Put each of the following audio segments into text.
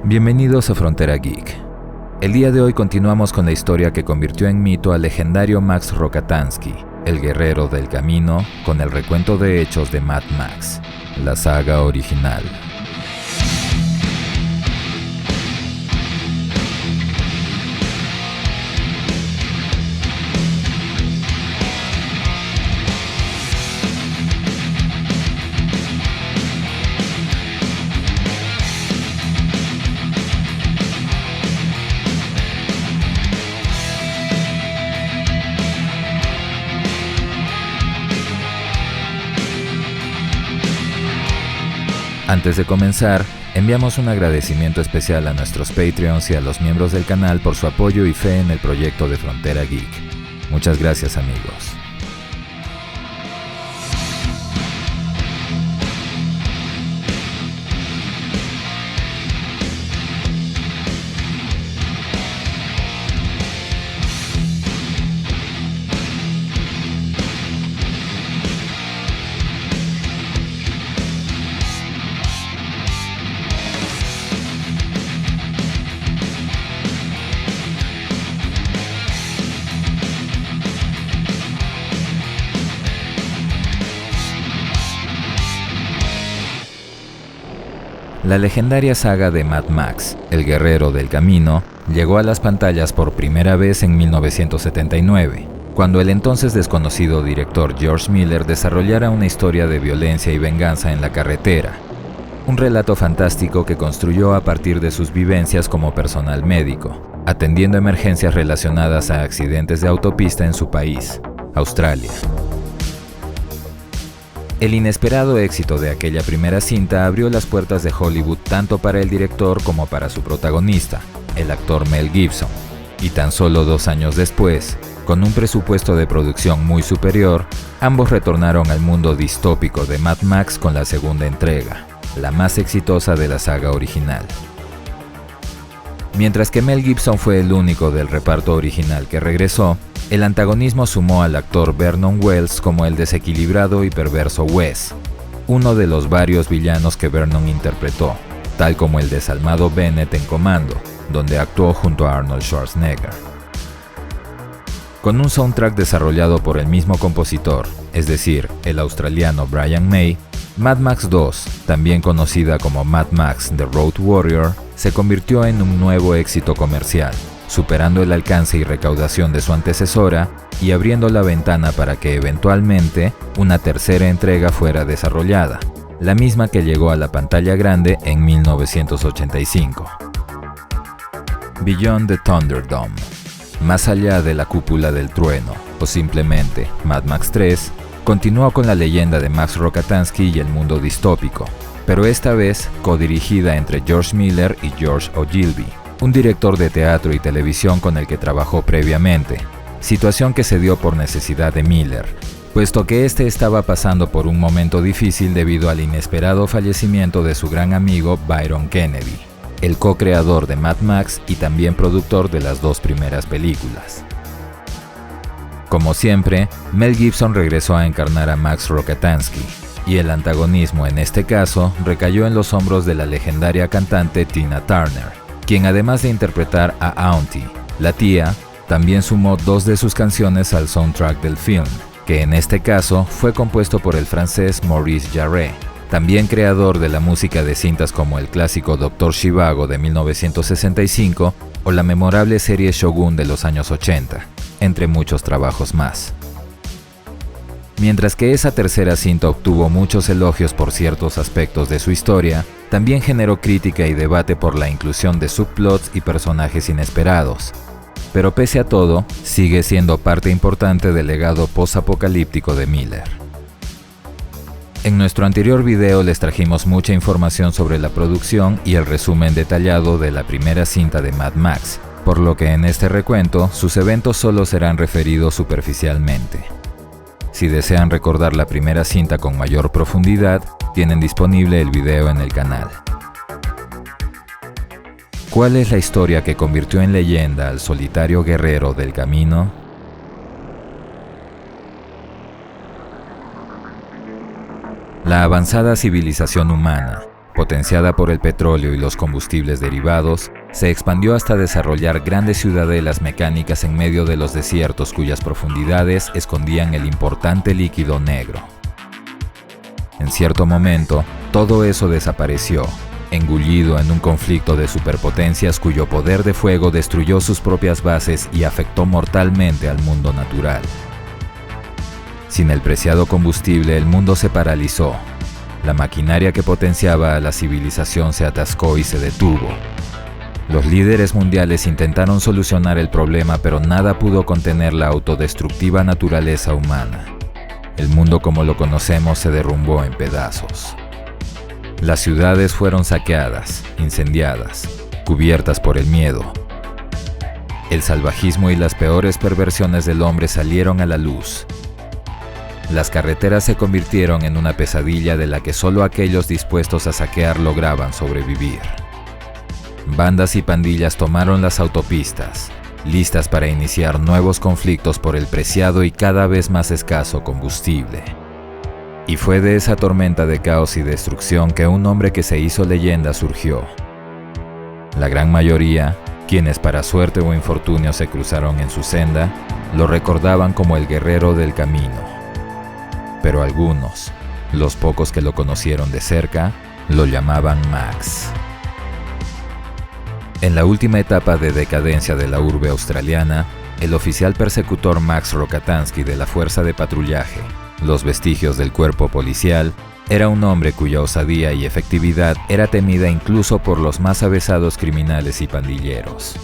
Bienvenidos a Frontera Geek. El día de hoy continuamos con la historia que convirtió en mito al legendario Max Rokatansky, el guerrero del camino, con el recuento de hechos de Mad Max, la saga original. Antes de comenzar, enviamos un agradecimiento especial a nuestros Patreons y a los miembros del canal por su apoyo y fe en el proyecto de Frontera Geek. Muchas gracias, amigos. La legendaria saga de Mad Max, el guerrero del camino, llegó a las pantallas por primera vez en 1979, cuando el entonces desconocido director George Miller desarrollara una historia de violencia y venganza en la carretera. Un relato fantástico que construyó a partir de sus vivencias como personal médico, atendiendo emergencias relacionadas a accidentes de autopista en su país, Australia. El inesperado éxito de aquella primera cinta abrió las puertas de Hollywood tanto para el director como para su protagonista, el actor Mel Gibson, y tan solo 2 años después, con un presupuesto de producción muy superior, ambos retornaron al mundo distópico de Mad Max con la segunda entrega, la más exitosa de la saga original. Mientras que Mel Gibson fue el único del reparto original que regresó, el antagonismo sumó al actor Vernon Wells como el desequilibrado y perverso Wes, uno de los varios villanos que Vernon interpretó, tal como el desalmado Bennett en Commando, donde actuó junto a Arnold Schwarzenegger. Con un soundtrack desarrollado por el mismo compositor, es decir, el australiano Brian May, Mad Max 2, también conocida como Mad Max The Road Warrior, se convirtió en un nuevo éxito comercial, superando el alcance y recaudación de su antecesora y abriendo la ventana para que eventualmente una tercera entrega fuera desarrollada, la misma que llegó a la pantalla grande en 1985. Beyond the Thunderdome, más allá de la cúpula del trueno, o simplemente Mad Max 3, continuó con la leyenda de Max Rokatansky y el mundo distópico, pero esta vez codirigida entre George Miller y George Ogilvy, un director de teatro y televisión con el que trabajó previamente, situación que se dio por necesidad de Miller, puesto que este estaba pasando por un momento difícil debido al inesperado fallecimiento de su gran amigo Byron Kennedy, el co-creador de Mad Max y también productor de las 2 primeras películas. Como siempre, Mel Gibson regresó a encarnar a Max Rokatansky, y el antagonismo en este caso recayó en los hombros de la legendaria cantante Tina Turner, quien además de interpretar a Auntie, la tía, también sumó 2 de sus canciones al soundtrack del film, que en este caso fue compuesto por el francés Maurice Jarre, también creador de la música de cintas como el clásico Dr. Zhivago de 1965 o la memorable serie Shogun de los años 80, entre muchos trabajos más. Mientras que esa tercera cinta obtuvo muchos elogios por ciertos aspectos de su historia, también generó crítica y debate por la inclusión de subplots y personajes inesperados. Pero pese a todo, sigue siendo parte importante del legado post-apocalíptico de Miller. En nuestro anterior video les trajimos mucha información sobre la producción y el resumen detallado de la primera cinta de Mad Max, por lo que en este recuento sus eventos solo serán referidos superficialmente. Si desean recordar la primera cinta con mayor profundidad, tienen disponible el video en el canal. ¿Cuál es la historia que convirtió en leyenda al solitario guerrero del camino? La avanzada civilización humana, potenciada por el petróleo y los combustibles derivados, se expandió hasta desarrollar grandes ciudadelas mecánicas en medio de los desiertos cuyas profundidades escondían el importante líquido negro. En cierto momento, todo eso desapareció, engullido en un conflicto de superpotencias cuyo poder de fuego destruyó sus propias bases y afectó mortalmente al mundo natural. Sin el preciado combustible, el mundo se paralizó. La maquinaria que potenciaba a la civilización se atascó y se detuvo. Los líderes mundiales intentaron solucionar el problema, pero nada pudo contener la autodestructiva naturaleza humana. El mundo como lo conocemos se derrumbó en pedazos. Las ciudades fueron saqueadas, incendiadas, cubiertas por el miedo. El salvajismo y las peores perversiones del hombre salieron a la luz. Las carreteras se convirtieron en una pesadilla de la que solo aquellos dispuestos a saquear lograban sobrevivir. Bandas y pandillas tomaron las autopistas, listas para iniciar nuevos conflictos por el preciado y cada vez más escaso combustible. Y fue de esa tormenta de caos y destrucción que un hombre que se hizo leyenda surgió. La gran mayoría, quienes para suerte o infortunio se cruzaron en su senda, lo recordaban como el guerrero del camino. Pero algunos, los pocos que lo conocieron de cerca, lo llamaban Max. En la última etapa de decadencia de la urbe australiana, el oficial persecutor Max Rokatansky de la Fuerza de Patrullaje, los vestigios del cuerpo policial, era un hombre cuya osadía y efectividad era temida incluso por los más avesados criminales y pandilleros.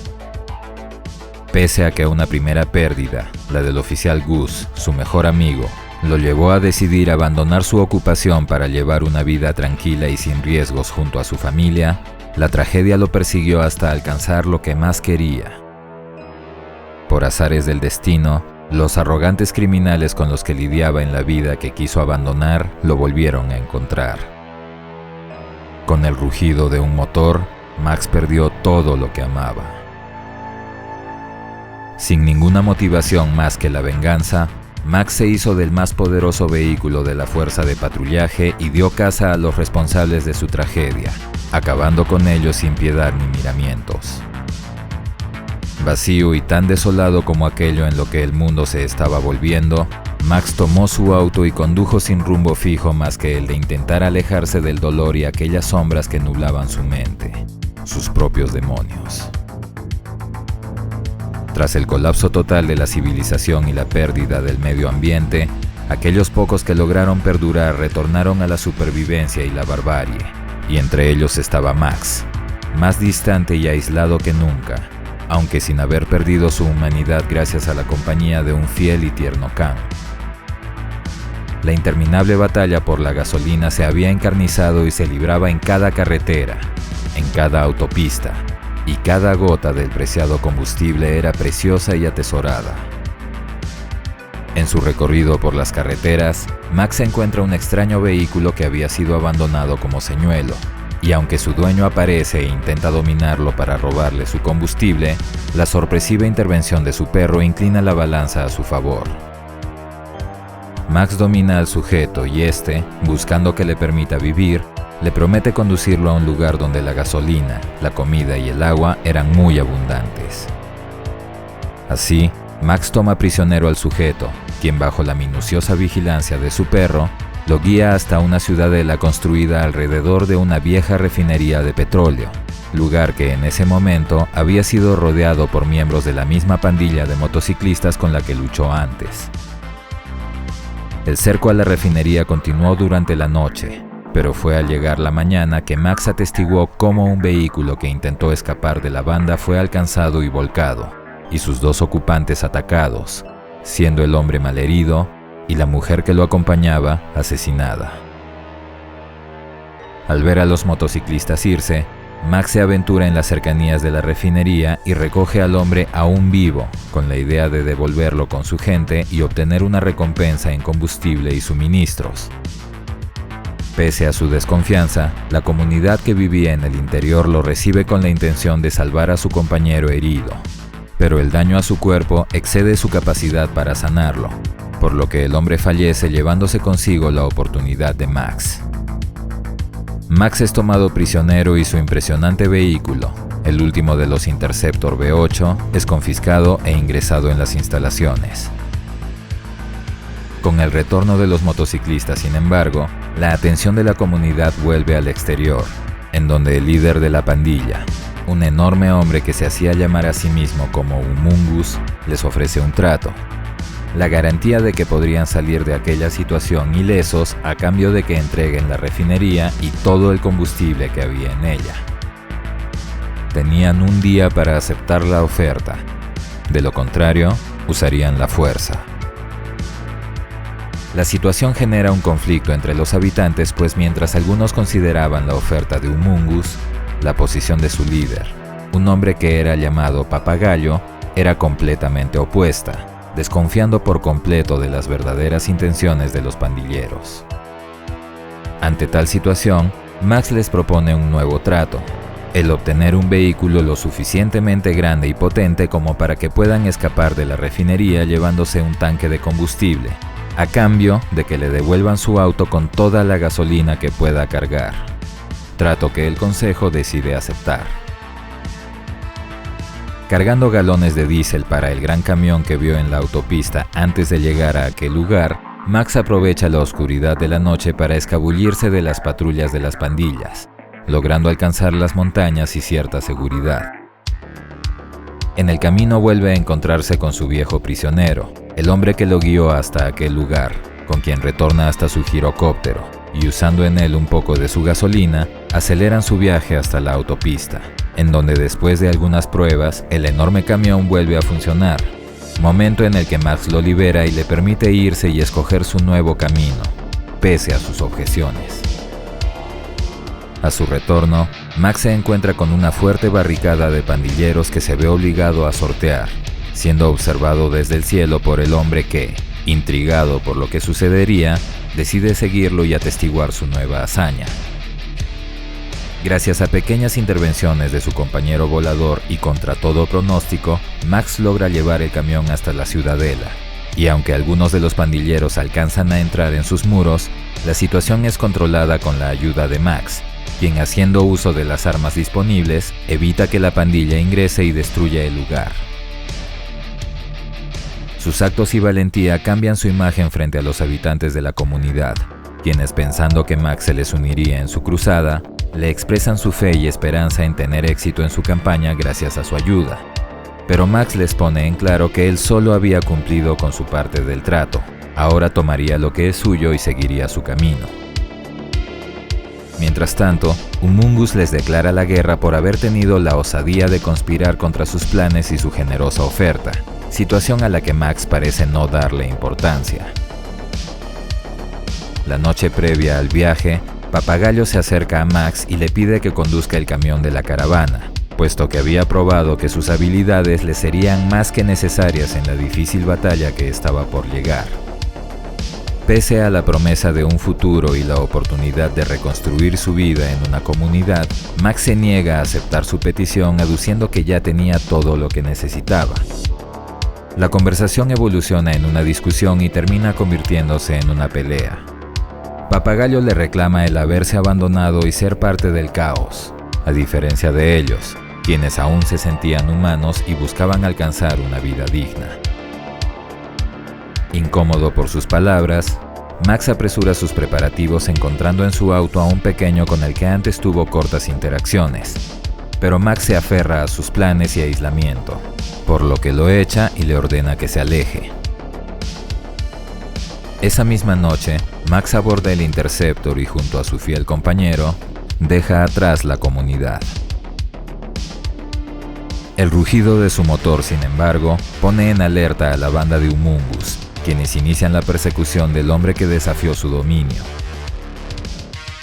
Pese a que una primera pérdida, la del oficial Gus, su mejor amigo, lo llevó a decidir abandonar su ocupación para llevar una vida tranquila y sin riesgos junto a su familia, la tragedia lo persiguió hasta alcanzar lo que más quería. Por azares del destino, los arrogantes criminales con los que lidiaba en la vida que quiso abandonar lo volvieron a encontrar. Con el rugido de un motor, Max perdió todo lo que amaba. Sin ninguna motivación más que la venganza, Max se hizo del más poderoso vehículo de la fuerza de patrullaje y dio caza a los responsables de su tragedia, acabando con ellos sin piedad ni miramientos. Vacío y tan desolado como aquello en lo que el mundo se estaba volviendo, Max tomó su auto y condujo sin rumbo fijo más que el de intentar alejarse del dolor y aquellas sombras que nublaban su mente, sus propios demonios. Tras el colapso total de la civilización y la pérdida del medio ambiente, aquellos pocos que lograron perdurar retornaron a la supervivencia y la barbarie, y entre ellos estaba Max, más distante y aislado que nunca, aunque sin haber perdido su humanidad gracias a la compañía de un fiel y tierno can. La interminable batalla por la gasolina se había encarnizado y se libraba en cada carretera, en cada autopista, y cada gota del preciado combustible era preciosa y atesorada. En su recorrido por las carreteras, Max encuentra un extraño vehículo que había sido abandonado como señuelo, y aunque su dueño aparece e intenta dominarlo para robarle su combustible, la sorpresiva intervención de su perro inclina la balanza a su favor. Max domina al sujeto y este, buscando que le permita vivir, le promete conducirlo a un lugar donde la gasolina, la comida y el agua eran muy abundantes. Así, Max toma prisionero al sujeto, quien bajo la minuciosa vigilancia de su perro, lo guía hasta una ciudadela construida alrededor de una vieja refinería de petróleo, lugar que en ese momento había sido rodeado por miembros de la misma pandilla de motociclistas con la que luchó antes. El cerco a la refinería continuó durante la noche, pero fue al llegar la mañana que Max atestiguó cómo un vehículo que intentó escapar de la banda fue alcanzado y volcado, y sus dos ocupantes atacados, siendo el hombre malherido y la mujer que lo acompañaba asesinada. Al ver a los motociclistas irse, Max se aventura en las cercanías de la refinería y recoge al hombre aún vivo, con la idea de devolverlo con su gente y obtener una recompensa en combustible y suministros. Pese a su desconfianza, la comunidad que vivía en el interior lo recibe con la intención de salvar a su compañero herido, pero el daño a su cuerpo excede su capacidad para sanarlo, por lo que el hombre fallece llevándose consigo la oportunidad de Max. Max es tomado prisionero y su impresionante vehículo, el último de los Interceptor V8, es confiscado e ingresado en las instalaciones. Con el retorno de los motociclistas, sin embargo, la atención de la comunidad vuelve al exterior, en donde el líder de la pandilla, un enorme hombre que se hacía llamar a sí mismo como Humungus, les ofrece un trato. La garantía de que podrían salir de aquella situación ilesos a cambio de que entreguen la refinería y todo el combustible que había en ella. Tenían un día para aceptar la oferta, de lo contrario, usarían la fuerza. La situación genera un conflicto entre los habitantes, pues mientras algunos consideraban la oferta de Humungus, la posición de su líder, un hombre que era llamado Papagayo, era completamente opuesta, desconfiando por completo de las verdaderas intenciones de los pandilleros. Ante tal situación, Max les propone un nuevo trato, el obtener un vehículo lo suficientemente grande y potente como para que puedan escapar de la refinería llevándose un tanque de combustible, a cambio de que le devuelvan su auto con toda la gasolina que pueda cargar. Trato que el consejo decide aceptar. Cargando galones de diésel para el gran camión que vio en la autopista antes de llegar a aquel lugar, Max aprovecha la oscuridad de la noche para escabullirse de las patrullas de las pandillas, logrando alcanzar las montañas y cierta seguridad. En el camino vuelve a encontrarse con su viejo prisionero, el hombre que lo guió hasta aquel lugar, con quien retorna hasta su girocóptero, y usando en él un poco de su gasolina, aceleran su viaje hasta la autopista, en donde después de algunas pruebas, el enorme camión vuelve a funcionar, momento en el que Max lo libera y le permite irse y escoger su nuevo camino, pese a sus objeciones. A su retorno, Max se encuentra con una fuerte barricada de pandilleros que se ve obligado a sortear, siendo observado desde el cielo por el hombre que, intrigado por lo que sucedería, decide seguirlo y atestiguar su nueva hazaña. Gracias a pequeñas intervenciones de su compañero volador y contra todo pronóstico, Max logra llevar el camión hasta la ciudadela, y aunque algunos de los pandilleros alcanzan a entrar en sus muros, la situación es controlada con la ayuda de Max, quien haciendo uso de las armas disponibles, evita que la pandilla ingrese y destruya el lugar. Sus actos y valentía cambian su imagen frente a los habitantes de la comunidad, quienes pensando que Max se les uniría en su cruzada, le expresan su fe y esperanza en tener éxito en su campaña gracias a su ayuda. Pero Max les pone en claro que él solo había cumplido con su parte del trato, ahora tomaría lo que es suyo y seguiría su camino. Mientras tanto, Humungus les declara la guerra por haber tenido la osadía de conspirar contra sus planes y su generosa oferta, situación a la que Max parece no darle importancia. La noche previa al viaje, Papagayo se acerca a Max y le pide que conduzca el camión de la caravana, puesto que había probado que sus habilidades le serían más que necesarias en la difícil batalla que estaba por llegar. Pese a la promesa de un futuro y la oportunidad de reconstruir su vida en una comunidad, Max se niega a aceptar su petición aduciendo que ya tenía todo lo que necesitaba. La conversación evoluciona en una discusión y termina convirtiéndose en una pelea. Papagayo le reclama el haberse abandonado y ser parte del caos, a diferencia de ellos, quienes aún se sentían humanos y buscaban alcanzar una vida digna. Incómodo por sus palabras, Max apresura sus preparativos encontrando en su auto a un pequeño con el que antes tuvo cortas interacciones, pero Max se aferra a sus planes y aislamiento, por lo que lo echa y le ordena que se aleje. Esa misma noche, Max aborda el Interceptor y junto a su fiel compañero, deja atrás la comunidad. El rugido de su motor, sin embargo, pone en alerta a la banda de Humungus, quienes inician la persecución del hombre que desafió su dominio.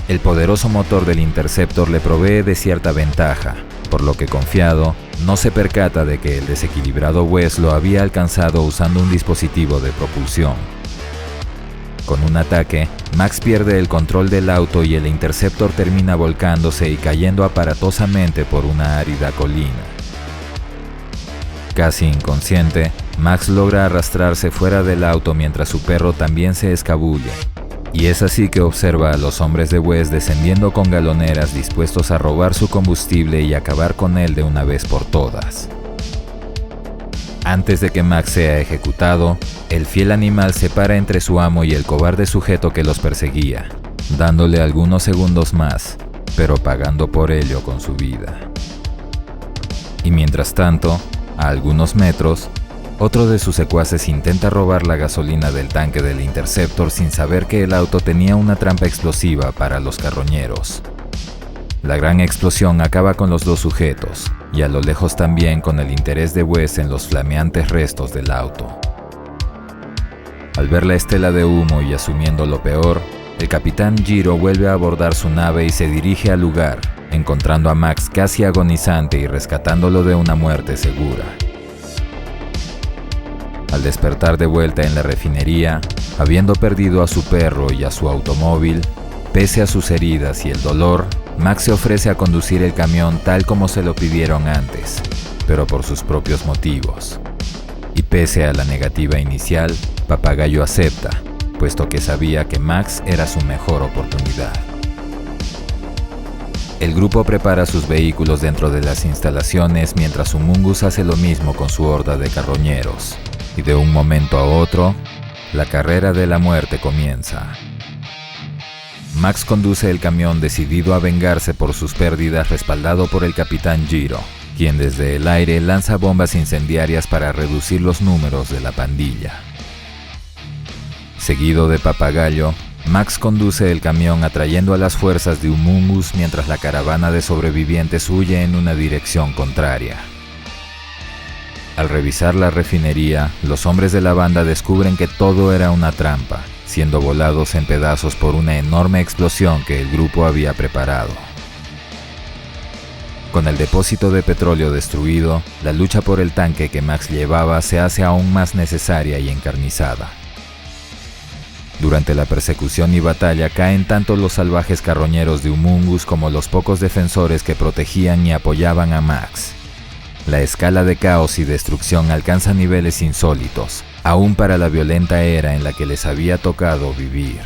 El poderoso motor del Interceptor le provee de cierta ventaja, por lo que confiado, no se percata de que el desequilibrado Wes lo había alcanzado usando un dispositivo de propulsión. Con un ataque, Max pierde el control del auto y el Interceptor termina volcándose y cayendo aparatosamente por una árida colina. Casi inconsciente, Max logra arrastrarse fuera del auto mientras su perro también se escabulle, Y es así que observa a los hombres de Wes descendiendo con galoneras dispuestos a robar su combustible y acabar con él de una vez por todas. Antes de que Max sea ejecutado, el fiel animal se para entre su amo y el cobarde sujeto que los perseguía, dándole algunos segundos más, pero pagando por ello con su vida. Y mientras tanto, a algunos metros, otro de sus secuaces intenta robar la gasolina del tanque del Interceptor sin saber que el auto tenía una trampa explosiva para los carroñeros. La gran explosión acaba con los dos sujetos, y a lo lejos también con el interés de Wes en los flameantes restos del auto. Al ver la estela de humo y asumiendo lo peor, el capitán Giro vuelve a abordar su nave y se dirige al lugar, encontrando a Max casi agonizante y rescatándolo de una muerte segura. Al despertar de vuelta en la refinería, habiendo perdido a su perro y a su automóvil, pese a sus heridas y el dolor, Max se ofrece a conducir el camión tal como se lo pidieron antes, pero por sus propios motivos. Y pese a la negativa inicial, Papagayo acepta, puesto que sabía que Max era su mejor oportunidad. El grupo prepara sus vehículos dentro de las instalaciones mientras Humungus hace lo mismo con su horda de carroñeros. Y de un momento a otro, la carrera de la muerte comienza. Max conduce el camión decidido a vengarse por sus pérdidas, respaldado por el capitán Giro, quien desde el aire lanza bombas incendiarias para reducir los números de la pandilla. Seguido de Papagayo, Max conduce el camión atrayendo a las fuerzas de Humungus mientras la caravana de sobrevivientes huye en una dirección contraria. Al revisar la refinería, los hombres de la banda descubren que todo era una trampa, siendo volados en pedazos por una enorme explosión que el grupo había preparado. Con el depósito de petróleo destruido, la lucha por el tanque que Max llevaba se hace aún más necesaria y encarnizada. Durante la persecución y batalla caen tanto los salvajes carroñeros de Humungus como los pocos defensores que protegían y apoyaban a Max. La escala de caos y destrucción alcanza niveles insólitos, aún para la violenta era en la que les había tocado vivir.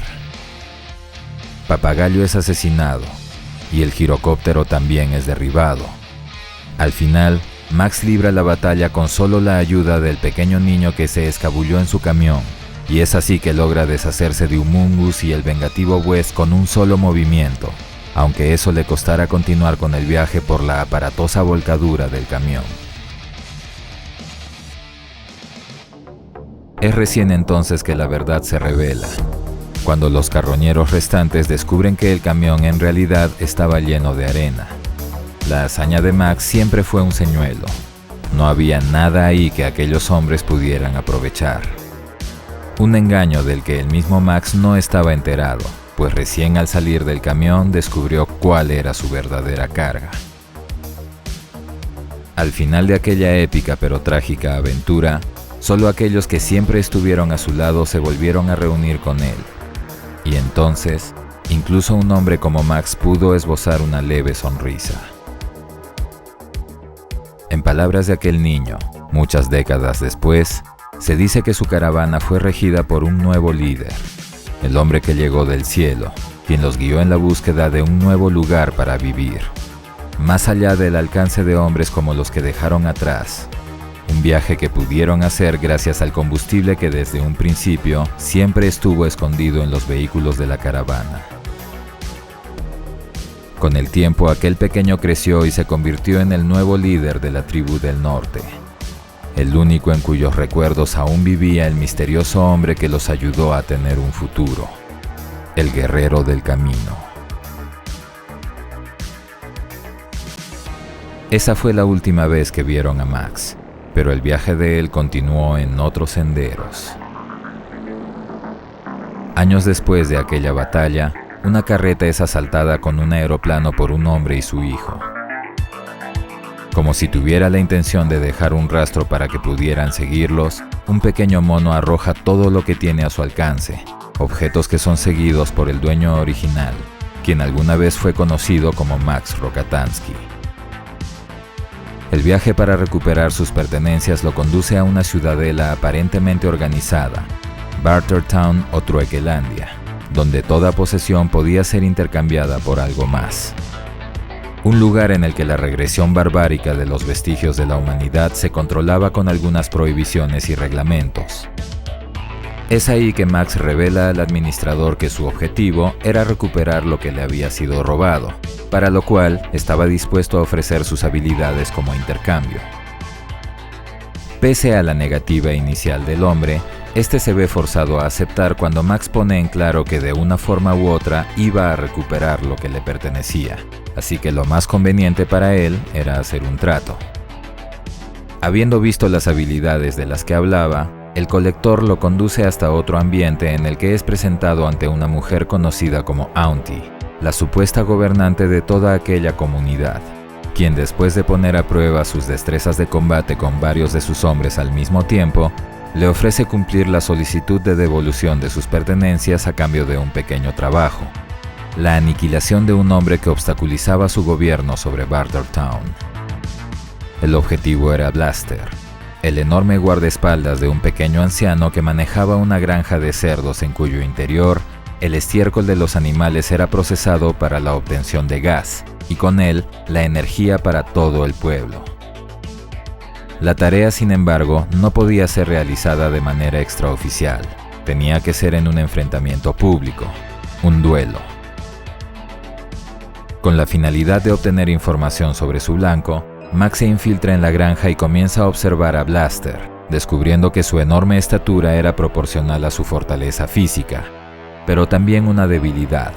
Papagayo es asesinado, y el girocóptero también es derribado. Al final, Max libra la batalla con solo la ayuda del pequeño niño que se escabulló en su camión, y es así que logra deshacerse de Humungus y el vengativo Wes con un solo movimiento, aunque eso le costara continuar con el viaje por la aparatosa volcadura del camión. Es recién entonces que la verdad se revela, cuando los carroñeros restantes descubren que el camión en realidad estaba lleno de arena. La hazaña de Max siempre fue un señuelo. No había nada ahí que aquellos hombres pudieran aprovechar. Un engaño del que el mismo Max no estaba enterado, pues recién al salir del camión descubrió cuál era su verdadera carga. Al final de aquella épica pero trágica aventura, solo aquellos que siempre estuvieron a su lado se volvieron a reunir con él. Y entonces, incluso un hombre como Max pudo esbozar una leve sonrisa. En palabras de aquel niño, muchas décadas después, se dice que su caravana fue regida por un nuevo líder, el hombre que llegó del cielo, quien los guió en la búsqueda de un nuevo lugar para vivir, más allá del alcance de hombres como los que dejaron atrás. Un viaje que pudieron hacer gracias al combustible que desde un principio siempre estuvo escondido en los vehículos de la caravana. Con el tiempo, aquel pequeño creció y se convirtió en el nuevo líder de la tribu del norte, el único en cuyos recuerdos aún vivía el misterioso hombre que los ayudó a tener un futuro, el guerrero del camino. Esa fue la última vez que vieron a Max, pero el viaje de él continuó en otros senderos. Años después de aquella batalla, una carreta es asaltada con un aeroplano por un hombre y su hijo. Como si tuviera la intención de dejar un rastro para que pudieran seguirlos, un pequeño mono arroja todo lo que tiene a su alcance, objetos que son seguidos por el dueño original, quien alguna vez fue conocido como Max Rokatansky. El viaje para recuperar sus pertenencias lo conduce a una ciudadela aparentemente organizada, Bartertown o Truequelandia, donde toda posesión podía ser intercambiada por algo más. Un lugar en el que la regresión barbárica de los vestigios de la humanidad se controlaba con algunas prohibiciones y reglamentos. Es ahí que Max revela al administrador que su objetivo era recuperar lo que le había sido robado, para lo cual estaba dispuesto a ofrecer sus habilidades como intercambio. Pese a la negativa inicial del hombre, este se ve forzado a aceptar cuando Max pone en claro que de una forma u otra iba a recuperar lo que le pertenecía, así que lo más conveniente para él era hacer un trato. Habiendo visto las habilidades de las que hablaba, el colector lo conduce hasta otro ambiente en el que es presentado ante una mujer conocida como Auntie, la supuesta gobernante de toda aquella comunidad, quien después de poner a prueba sus destrezas de combate con varios de sus hombres al mismo tiempo, le ofrece cumplir la solicitud de devolución de sus pertenencias a cambio de un pequeño trabajo: la aniquilación de un hombre que obstaculizaba su gobierno sobre Bartertown. El objetivo era Blaster, el enorme guardaespaldas de un pequeño anciano que manejaba una granja de cerdos en cuyo interior el estiércol de los animales era procesado para la obtención de gas, y con él la energía para todo el pueblo. La tarea, sin embargo, no podía ser realizada de manera extraoficial. Tenía que ser en un enfrentamiento público, un duelo. Con la finalidad de obtener información sobre su blanco, Max se infiltra en la granja y comienza a observar a Blaster, descubriendo que su enorme estatura era proporcional a su fortaleza física, pero también una debilidad: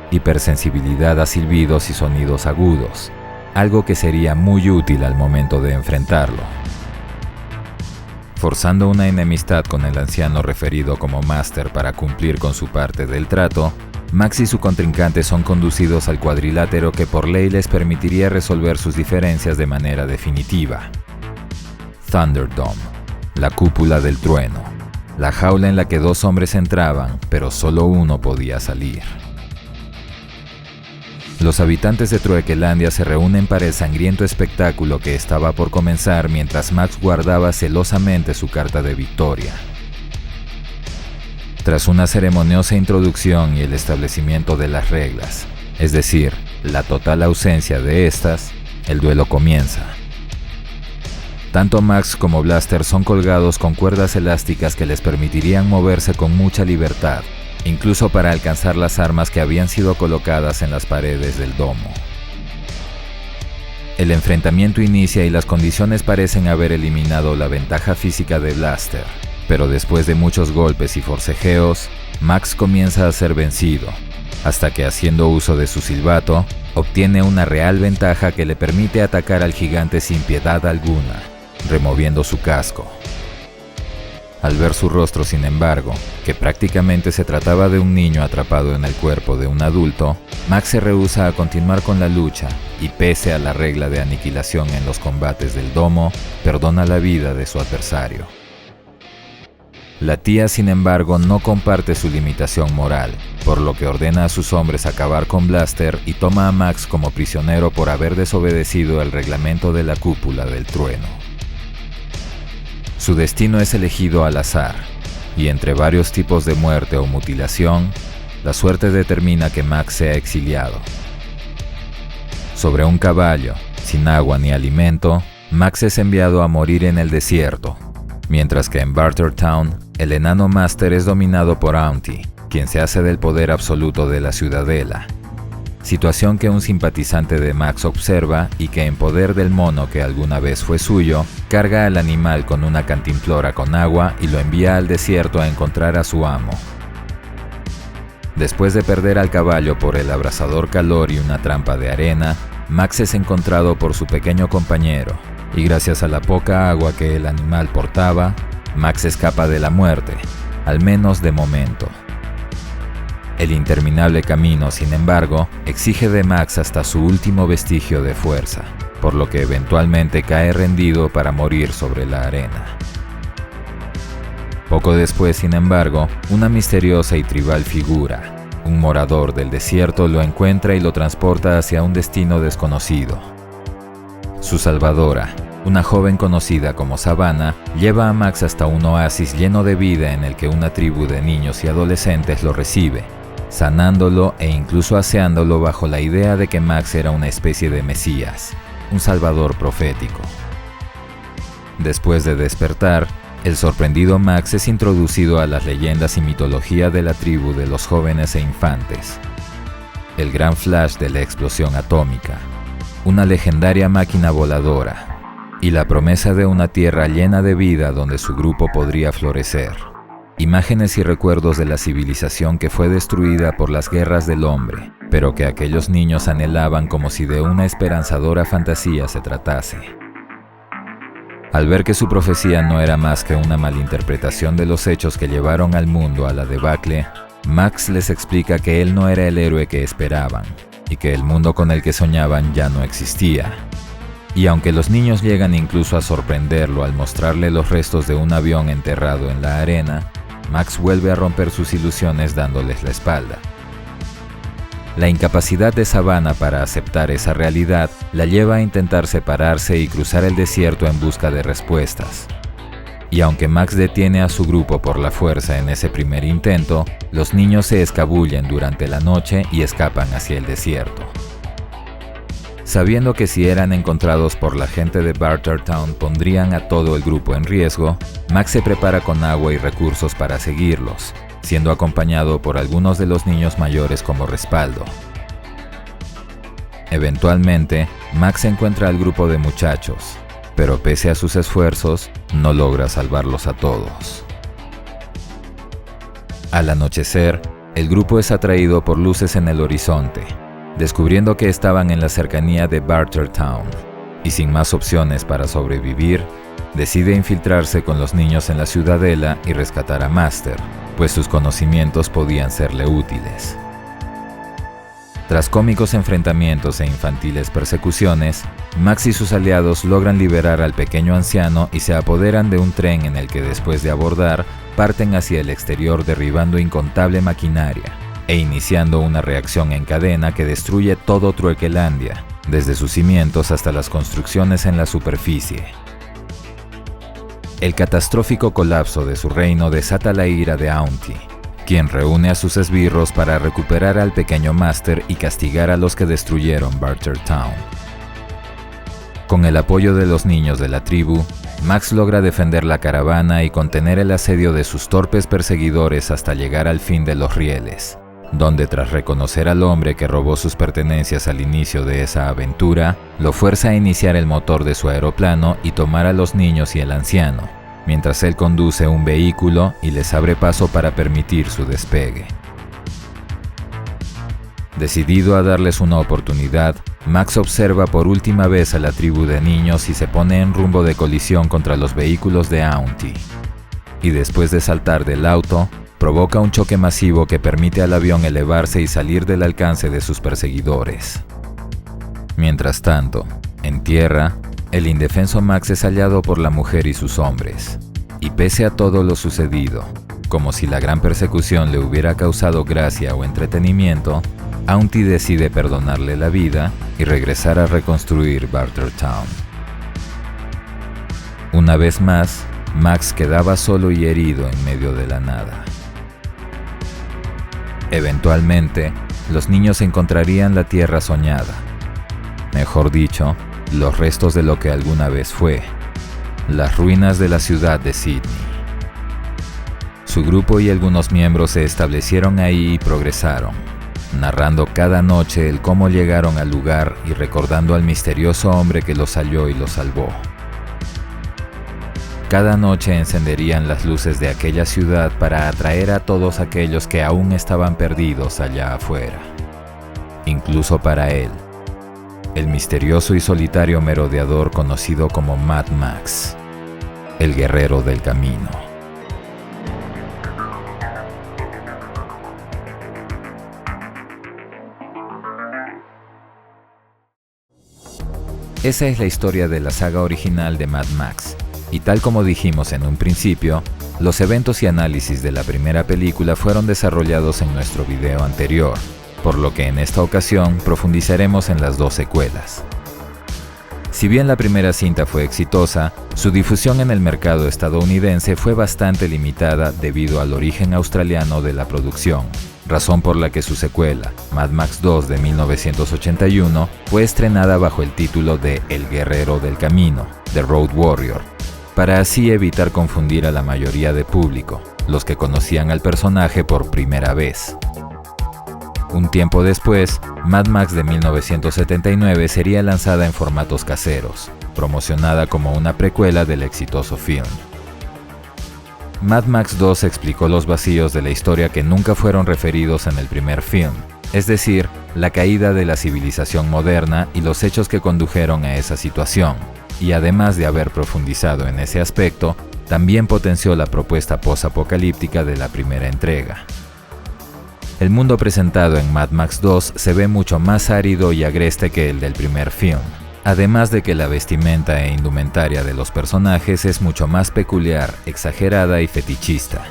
hipersensibilidad a silbidos y sonidos agudos, algo que sería muy útil al momento de enfrentarlo. Forzando una enemistad con el anciano referido como Master para cumplir con su parte del trato, Max y su contrincante son conducidos al cuadrilátero que por ley les permitiría resolver sus diferencias de manera definitiva. Thunderdome, la cúpula del trueno, la jaula en la que dos hombres entraban, pero solo uno podía salir. Los habitantes de Truequelandia se reúnen para el sangriento espectáculo que estaba por comenzar mientras Max guardaba celosamente su carta de victoria. Tras una ceremoniosa introducción y el establecimiento de las reglas, es decir, la total ausencia de estas, el duelo comienza. Tanto Max como Blaster son colgados con cuerdas elásticas que les permitirían moverse con mucha libertad, incluso para alcanzar las armas que habían sido colocadas en las paredes del domo. El enfrentamiento inicia y las condiciones parecen haber eliminado la ventaja física de Blaster, pero después de muchos golpes y forcejeos, Max comienza a ser vencido, hasta que, haciendo uso de su silbato, obtiene una real ventaja que le permite atacar al gigante sin piedad alguna, removiendo su casco. Al ver su rostro, sin embargo, que prácticamente se trataba de un niño atrapado en el cuerpo de un adulto, Max se rehúsa a continuar con la lucha y, pese a la regla de aniquilación en los combates del domo, perdona la vida de su adversario. La tía, sin embargo, no comparte su limitación moral, por lo que ordena a sus hombres acabar con Blaster y toma a Max como prisionero por haber desobedecido el reglamento de la cúpula del trueno. Su destino es elegido al azar, y entre varios tipos de muerte o mutilación, la suerte determina que Max sea exiliado. Sobre un caballo, sin agua ni alimento, Max es enviado a morir en el desierto, mientras que en Bartertown, el enano Master es dominado por Auntie, quien se hace del poder absoluto de la ciudadela. Situación que un simpatizante de Max observa y que, en poder del mono que alguna vez fue suyo, carga al animal con una cantimplora con agua y lo envía al desierto a encontrar a su amo. Después de perder al caballo por el abrasador calor y una trampa de arena, Max es encontrado por su pequeño compañero, y gracias a la poca agua que el animal portaba, Max escapa de la muerte, al menos de momento. El interminable camino, sin embargo, exige de Max hasta su último vestigio de fuerza, por lo que eventualmente cae rendido para morir sobre la arena. Poco después, sin embargo, una misteriosa y tribal figura, un morador del desierto, lo encuentra y lo transporta hacia un destino desconocido. Su salvadora, una joven conocida como Savannah, lleva a Max hasta un oasis lleno de vida en el que una tribu de niños y adolescentes lo recibe, sanándolo e incluso aseándolo bajo la idea de que Max era una especie de Mesías, un salvador profético. Después de despertar, el sorprendido Max es introducido a las leyendas y mitología de la tribu de los jóvenes e infantes. El gran flash de la explosión atómica, una legendaria máquina voladora y la promesa de una tierra llena de vida donde su grupo podría florecer. Imágenes y recuerdos de la civilización que fue destruida por las guerras del hombre, pero que aquellos niños anhelaban como si de una esperanzadora fantasía se tratase. Al ver que su profecía no era más que una malinterpretación de los hechos que llevaron al mundo a la debacle, Max les explica que él no era el héroe que esperaban, y que el mundo con el que soñaban ya no existía. Y aunque los niños llegan incluso a sorprenderlo al mostrarle los restos de un avión enterrado en la arena, Max vuelve a romper sus ilusiones dándoles la espalda. La incapacidad de Savannah para aceptar esa realidad la lleva a intentar separarse y cruzar el desierto en busca de respuestas. Y aunque Max detiene a su grupo por la fuerza en ese primer intento, los niños se escabullen durante la noche y escapan hacia el desierto. Sabiendo que si eran encontrados por la gente de Bartertown pondrían a todo el grupo en riesgo, Max se prepara con agua y recursos para seguirlos, siendo acompañado por algunos de los niños mayores como respaldo. Eventualmente, Max encuentra al grupo de muchachos, pero pese a sus esfuerzos, no logra salvarlos a todos. Al anochecer, el grupo es atraído por luces en el horizonte, descubriendo que estaban en la cercanía de Bartertown, y sin más opciones para sobrevivir, decide infiltrarse con los niños en la ciudadela y rescatar a Master, pues sus conocimientos podían serle útiles. Tras cómicos enfrentamientos e infantiles persecuciones, Max y sus aliados logran liberar al pequeño anciano y se apoderan de un tren en el que después de abordar, parten hacia el exterior derribando incontable maquinaria e iniciando una reacción en cadena que destruye todo Truequelandia, desde sus cimientos hasta las construcciones en la superficie. El catastrófico colapso de su reino desata la ira de Auntie, quien reúne a sus esbirros para recuperar al pequeño Master y castigar a los que destruyeron Bartertown. Con el apoyo de los niños de la tribu, Max logra defender la caravana y contener el asedio de sus torpes perseguidores hasta llegar al fin de los rieles, donde tras reconocer al hombre que robó sus pertenencias al inicio de esa aventura, lo fuerza a iniciar el motor de su aeroplano y tomar a los niños y el anciano, mientras él conduce un vehículo y les abre paso para permitir su despegue. Decidido a darles una oportunidad, Max observa por última vez a la tribu de niños y se pone en rumbo de colisión contra los vehículos de Auntie. Y después de saltar del auto, provoca un choque masivo que permite al avión elevarse y salir del alcance de sus perseguidores. Mientras tanto, en tierra, el indefenso Max es hallado por la mujer y sus hombres, y pese a todo lo sucedido, como si la gran persecución le hubiera causado gracia o entretenimiento, Auntie decide perdonarle la vida y regresar a reconstruir Bartertown. Una vez más, Max quedaba solo y herido en medio de la nada. Eventualmente, los niños encontrarían la tierra soñada. Mejor dicho, los restos de lo que alguna vez fue, las ruinas de la ciudad de Sydney. Su grupo y algunos miembros se establecieron ahí y progresaron, narrando cada noche el cómo llegaron al lugar y recordando al misterioso hombre que los halló y los salvó. Cada noche encenderían las luces de aquella ciudad para atraer a todos aquellos que aún estaban perdidos allá afuera. Incluso para él, el misterioso y solitario merodeador conocido como Mad Max, el guerrero del camino. Esa es la historia de la saga original de Mad Max. Y tal como dijimos en un principio, los eventos y análisis de la primera película fueron desarrollados en nuestro video anterior, por lo que en esta ocasión profundizaremos en las dos secuelas. Si bien la primera cinta fue exitosa, su difusión en el mercado estadounidense fue bastante limitada debido al origen australiano de la producción, razón por la que su secuela, Mad Max 2 de 1981, fue estrenada bajo el título de El Guerrero del Camino, The Road Warrior, para así evitar confundir a la mayoría de público, los que conocían al personaje por primera vez. Un tiempo después, Mad Max de 1979 sería lanzada en formatos caseros, promocionada como una precuela del exitoso film. Mad Max 2 explicó los vacíos de la historia que nunca fueron referidos en el primer film, es decir, la caída de la civilización moderna y los hechos que condujeron a esa situación, y además de haber profundizado en ese aspecto, también potenció la propuesta post-apocalíptica de la primera entrega. El mundo presentado en Mad Max 2 se ve mucho más árido y agreste que el del primer film, además de que la vestimenta e indumentaria de los personajes es mucho más peculiar, exagerada y fetichista.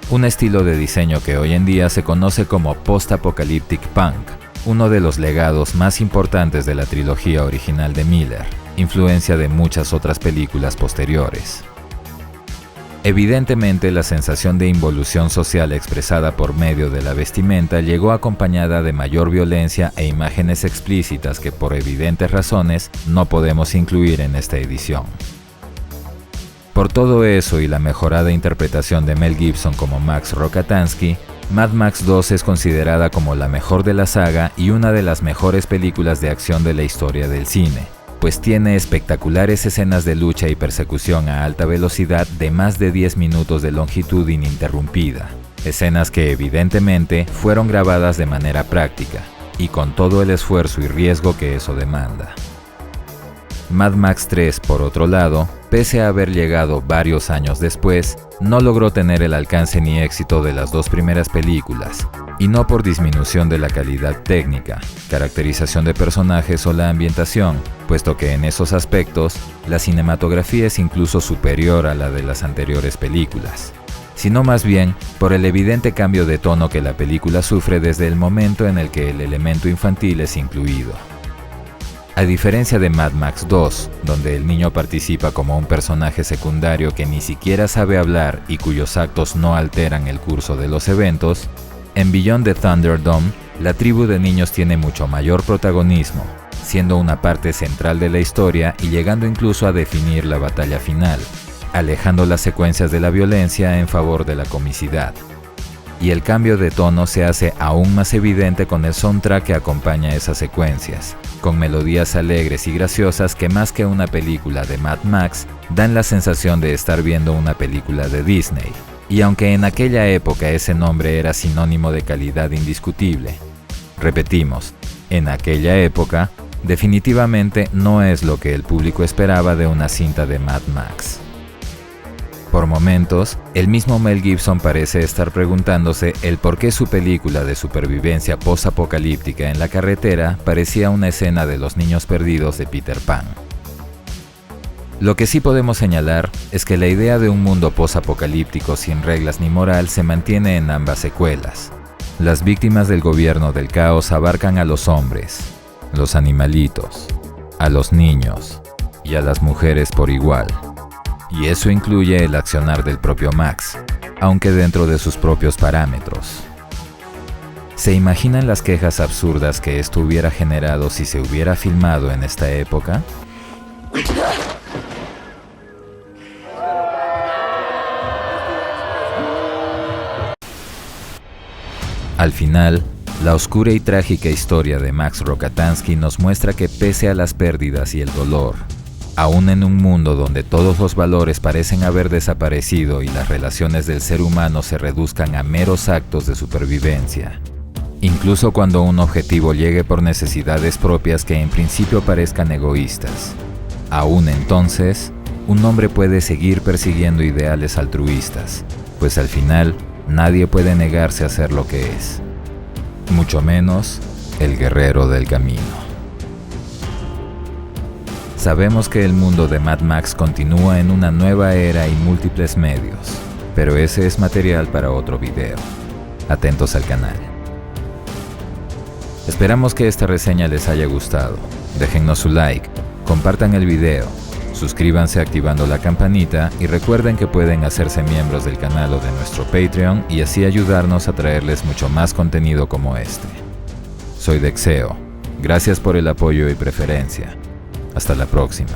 Un estilo de diseño que hoy en día se conoce como post-apocalyptic punk, uno de los legados más importantes de la trilogía original de Miller, influencia de muchas otras películas posteriores. Evidentemente, la sensación de involución social expresada por medio de la vestimenta llegó acompañada de mayor violencia e imágenes explícitas que por evidentes razones no podemos incluir en esta edición. Por todo eso y la mejorada interpretación de Mel Gibson como Max Rokatansky, Mad Max 2 es considerada como la mejor de la saga y una de las mejores películas de acción de la historia del cine, pues tiene espectaculares escenas de lucha y persecución a alta velocidad de más de 10 minutos de longitud ininterrumpida, escenas que evidentemente fueron grabadas de manera práctica, y con todo el esfuerzo y riesgo que eso demanda. Mad Max 3, por otro lado, pese a haber llegado varios años después, no logró tener el alcance ni éxito de las dos primeras películas, y no por disminución de la calidad técnica, caracterización de personajes o la ambientación, puesto que en esos aspectos, la cinematografía es incluso superior a la de las anteriores películas, sino más bien por el evidente cambio de tono que la película sufre desde el momento en el que el elemento infantil es incluido. A diferencia de Mad Max 2, donde el niño participa como un personaje secundario que ni siquiera sabe hablar y cuyos actos no alteran el curso de los eventos, en Beyond the Thunderdome, la tribu de niños tiene mucho mayor protagonismo, siendo una parte central de la historia y llegando incluso a definir la batalla final, alejando las secuencias de la violencia en favor de la comicidad. Y el cambio de tono se hace aún más evidente con el soundtrack que acompaña esas secuencias, con melodías alegres y graciosas que más que una película de Mad Max, dan la sensación de estar viendo una película de Disney. Y aunque en aquella época ese nombre era sinónimo de calidad indiscutible, repetimos, en aquella época, definitivamente no es lo que el público esperaba de una cinta de Mad Max. Por momentos, el mismo Mel Gibson parece estar preguntándose el por qué su película de supervivencia post-apocalíptica en la carretera parecía una escena de Los niños perdidos de Peter Pan. Lo que sí podemos señalar es que la idea de un mundo post-apocalíptico sin reglas ni moral se mantiene en ambas secuelas. Las víctimas del gobierno del caos abarcan a los hombres, los animalitos, a los niños y a las mujeres por igual. Y eso incluye el accionar del propio Max, aunque dentro de sus propios parámetros. ¿Se imaginan las quejas absurdas que esto hubiera generado si se hubiera filmado en esta época? Al final, la oscura y trágica historia de Max Rokatansky nos muestra que pese a las pérdidas y el dolor, aún en un mundo donde todos los valores parecen haber desaparecido y las relaciones del ser humano se reduzcan a meros actos de supervivencia, incluso cuando un objetivo llegue por necesidades propias que en principio parezcan egoístas, aún entonces, un hombre puede seguir persiguiendo ideales altruistas, pues al final nadie puede negarse a ser lo que es, mucho menos el guerrero del camino. Sabemos que el mundo de Mad Max continúa en una nueva era y múltiples medios, pero ese es material para otro video. Atentos al canal. Esperamos que esta reseña les haya gustado. Déjennos su like, Compartan el video, suscríbanse activando la campanita y recuerden que pueden hacerse miembros del canal o de nuestro Patreon y así ayudarnos a traerles mucho más contenido como este. Soy Dexeo. Gracias por el apoyo y preferencia. Hasta la próxima.